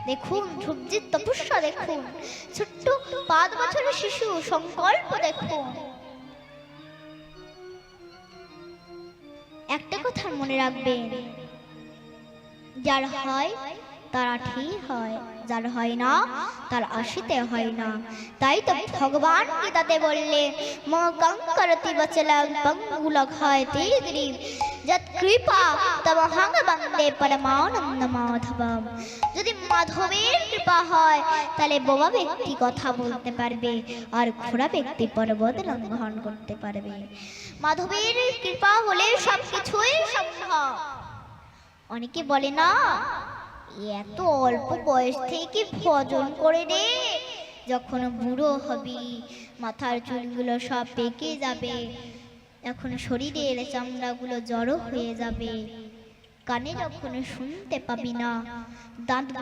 দেখুন ধ্রুবজির তপস্যা দেখুন, ছোট্ট 5 বছরের শিশু সংকল্প দেখুন। একটা কথা মনে রাখবেন, যার হয় তার ঠিক হয়, যার হয় না তার আসিতে হয় না। তাই তো ভগবান গীতাতে বললেন মকং করতি বচলং পঙ্গুলক হয় তিগরিব যৎ কৃপা তমহং বন্দে পরমানন্দ মাধবম। যদি মাধবের কৃপা হয় তাহলে বোবা ব্যক্তি কথা বলতে পারবে, আর খোড়া ব্যক্তি পর্বত লঙ্ঘন করতে পারবে। মাধবের কৃপা হলে সবকিছুই সম্ভব। অনেকে বলে না এত অল্প বয়স থেকে ভজন করে রে, যখন বুড়ো হবি মাথার চুলগুলো সব পেকে যাবে, এখন শরীরের চামড়াগুলো জড়ো হয়ে যাবে, কানে যখন শুনতে পাবি না, দাঁত